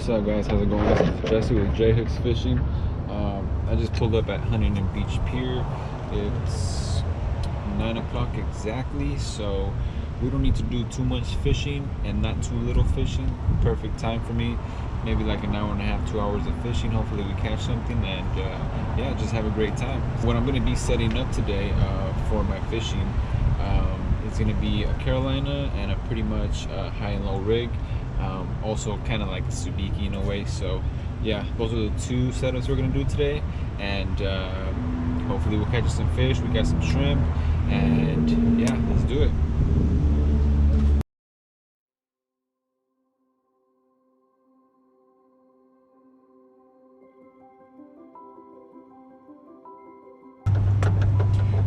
What's up, guys? How's it going? This is Jesse with JHooks Fishing. I just pulled up at Hungtington Beach Pier. It's 9 o'clock exactly, so we don't need to do too much fishing and not too little fishing. Perfect time for me. Maybe like an hour and a half, 2 hours of fishing. Hopefully we catch something and yeah, just have a great time. What I'm going to be setting up today for my fishing is going to be a Carolina and a pretty much high and low rig. Also kind of like a Subiki in a way. So yeah, those are the two setups we're gonna do today, and hopefully we'll catch some fish. We got some shrimp, and yeah, let's do it.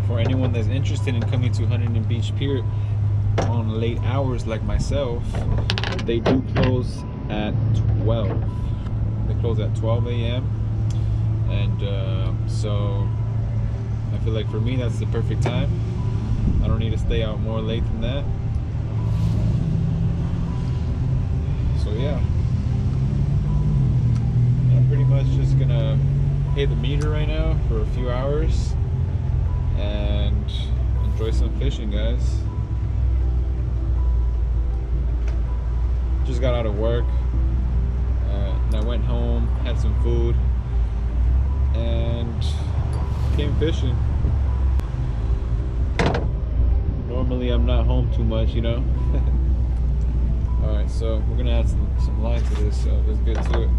For anyone that's interested in coming to Hungtington Beach Pier on late hours like myself, they do close at 12. They close at 12 a.m. and so I feel like for me that's the perfect time. I don't need to stay out more late than that. So yeah, I'm pretty much just gonna hit the meter right now for a few hours and enjoy some fishing, guys. Just got out of work and I went home, had some food, and came fishing. Normally I'm not home too much, you know. Alright, so we're gonna add some line to this, so let's get to it.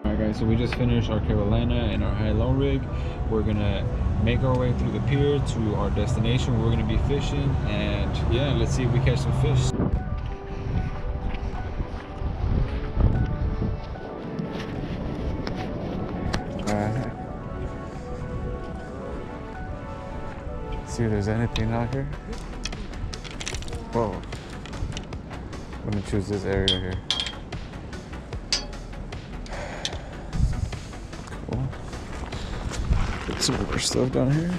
Alright guys, so we just finished our Carolina and our high-low rig. We're gonna make our way through the pier to our destination. We're gonna be fishing, and yeah, let's see if we catch some fish. See if there's anything out here. Whoa. I'm gonna choose this area here. some more stuff down here.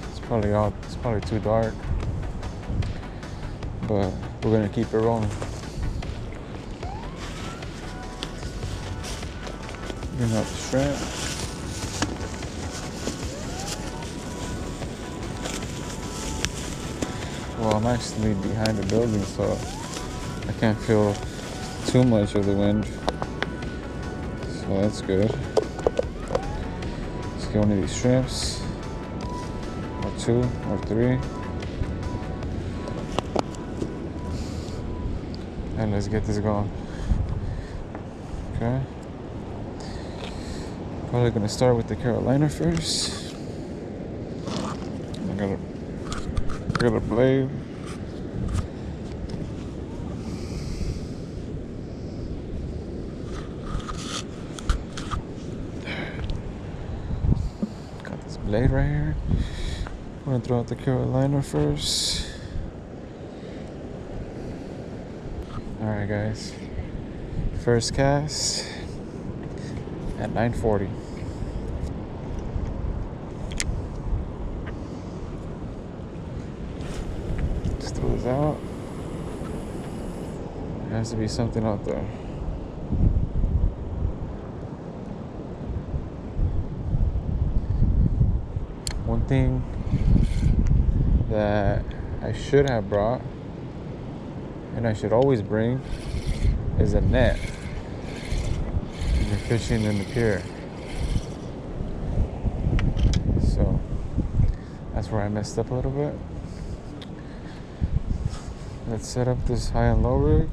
It's probably too dark, but we're gonna keep it rolling. Bring out the strap. Well, I'm actually behind the building, so I can't feel too much of the wind, so that's good. Let's get one of these strips, or 2 or 3, and let's get this going. Okay, probably gonna start with the Carolina first. I got a blade. Blade right here. I'm gonna throw out the Carolina first. Alright guys, first cast at 9:40. Let's throw this out. There has to be something out there. One thing that I should have brought, and I should always bring, is a net when you're fishing in the pier. So that's where I messed up a little bit. Let's set up this high and low rig.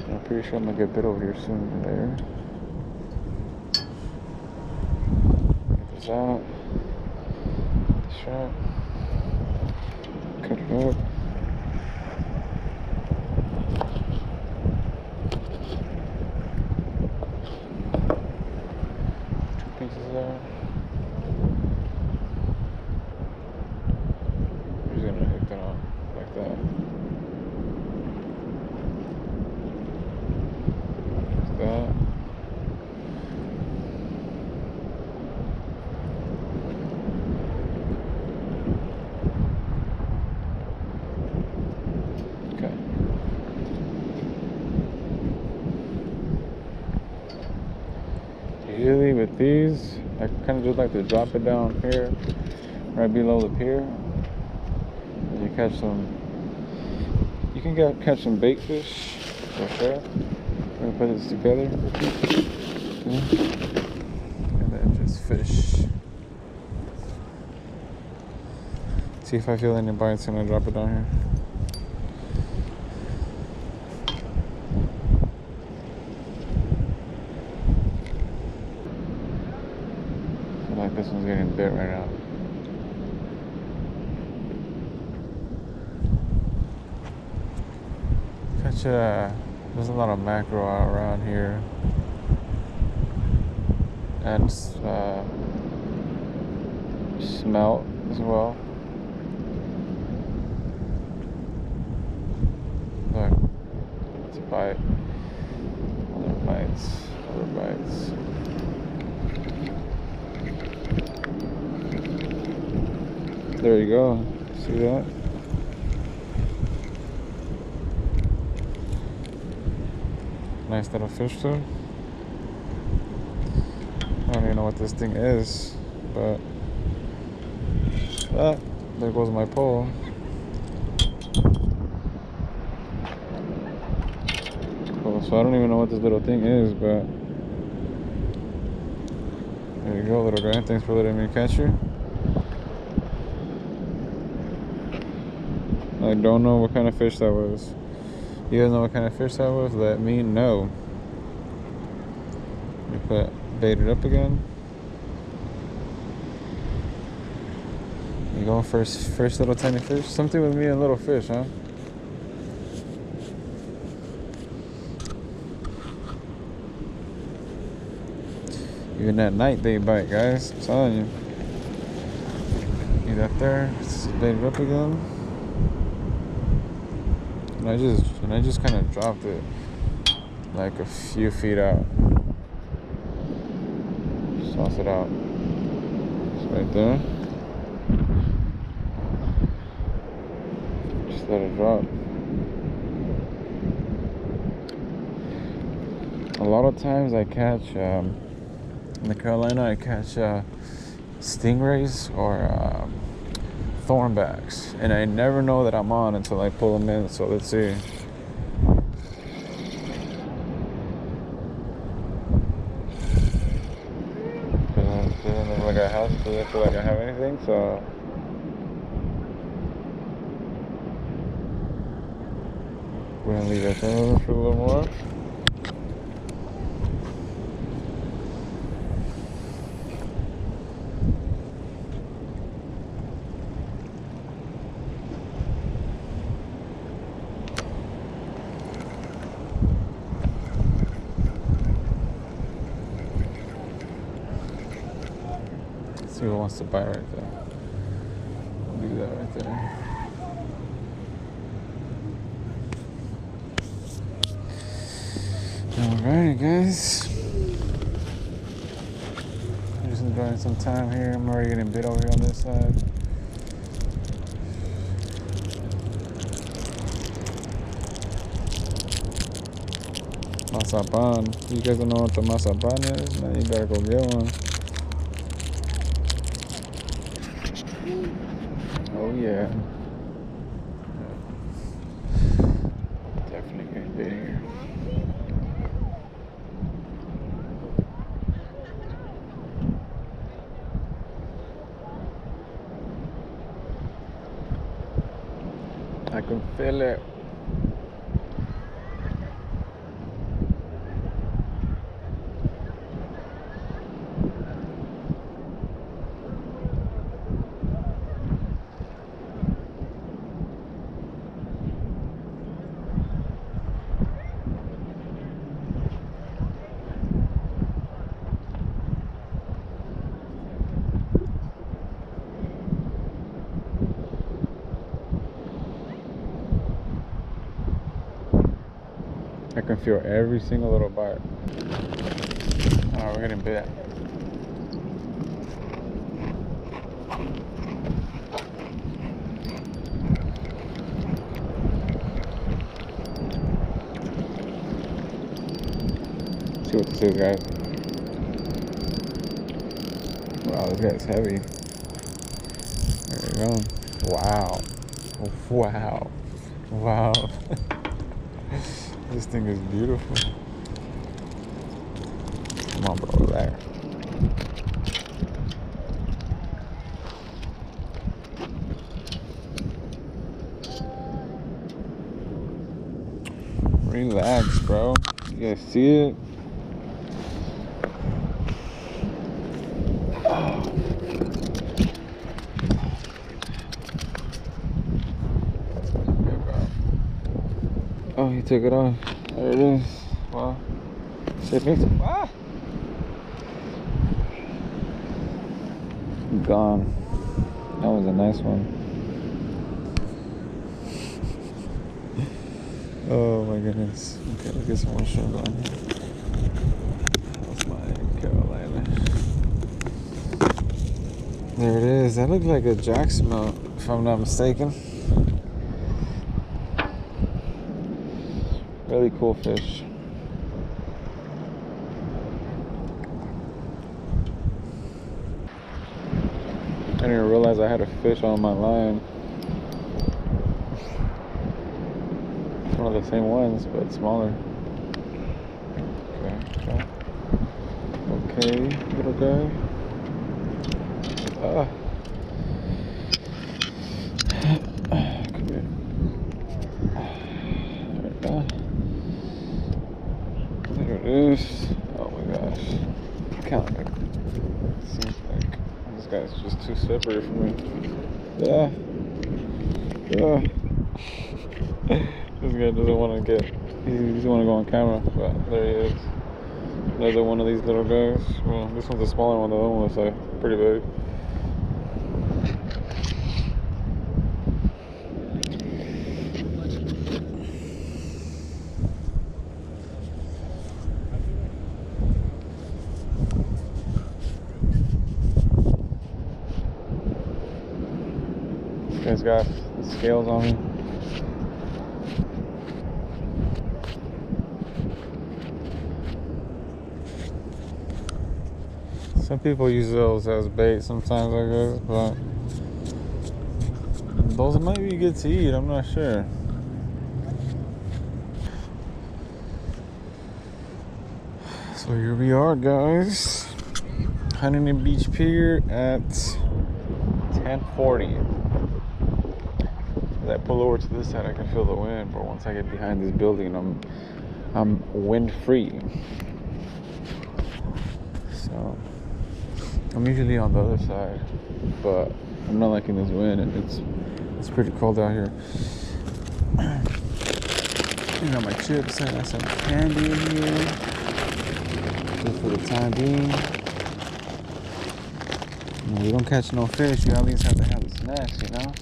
I'm pretty sure I'm gonna get bit over here soon or later. Get this out. Shot. Cut it up. Two pieces there. We're just gonna hook that on like that. Like that. Usually with these, I kind of just like to drop it down here, right below the pier. You catch some, you can catch some bait fish for sure. We're gonna put this together, and then just fish. See if I feel any bites, and I drop it down here. Like this one's getting bit right now. There's a lot of mackerel out around here, and smelt as well. Look, it's a bite. Other bites. Other bites. There you go. See that? Nice little fish too. I don't even know what this thing is, but there goes my pole. Cool. So I don't even know what this little thing is, but there you go, little guy. Thanks for letting me catch you. I don't know what kind of fish that was. You guys know what kind of fish that was? Let me know. Let me bait it up again. You go first little tiny fish. Something with me and little fish, huh? Even at night they bite, guys. I'm telling you. Get that there. Let's bait it up again. And I just kind of dropped it. like a few feet out. Just toss it out. It's right there. Just let it drop. A lot of times I catch, in the Carolina, I catch stingrays or thornbacks, and I never know that I'm on until I pull them in. So let's see. Doesn't look like I have. Doesn't feel like I have anything. So we're gonna leave it there for a little more. See who wants to buy right there. I'll do that right there. Alrighty, guys. I'm just enjoying some time here. I'm already getting bit over here on this side. Mazapan. You guys don't know what the mazapan is? Man, you gotta go get one. Oh yeah. Definitely getting bit here. I can feel it. I can feel every single little bite. Alright, we're getting bit. Let's see what this is, guys. Wow, this guy's heavy. There we go. Wow. Wow. Wow. This thing is beautiful. Come on, bro, there. Relax, bro. You guys see it? Oh, he took it off. There it is. Wow. Shit makes it. Ah! Gone. That was a nice one. Oh my goodness. Okay, let's get some more shrimp on here. That's my Carolina. There it is. That looked like a jack smelt, if I'm not mistaken. Really cool fish. I didn't even realize I had a fish on my line. It's one of the same ones, but smaller. Okay, okay. Okay, little guy. Ah. Come here. There we go. There it is. Oh my gosh. Kind of like, it seems like this guy's just too slippery for me. Yeah. Yeah. This guy doesn't want to get, he doesn't want to go on camera, but there he is. Another one of these little guys. Well, this one's a smaller one, the other one looks like pretty big. it's got the scales on me. Some people use those as bait sometimes, I guess, but those might be good to eat, I'm not sure. So here we are, guys. Huntington Beach Pier at 10:40. As I pull over to this side, I can feel the wind, but once I get behind this building, I'm wind free. So I'm usually on the other side, but I'm not liking this wind, and it's pretty cold out here. I got my chips, I got some candy in here, just for the time being. When you don't catch no fish, you at least have to have the snacks, you know?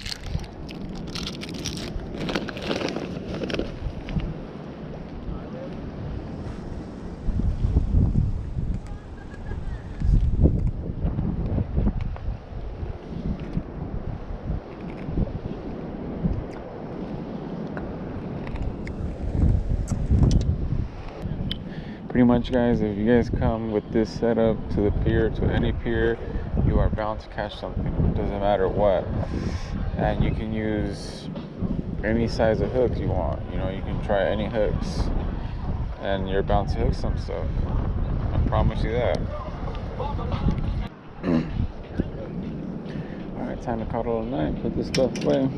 Pretty much, guys, if you guys come with this setup to the pier, to any pier, you are bound to catch something. It doesn't matter what. And you can use any size of hooks you want. You know, you can try any hooks, and you're bound to hook some stuff. I promise you that. Alright, time to call it a night. Put this stuff away.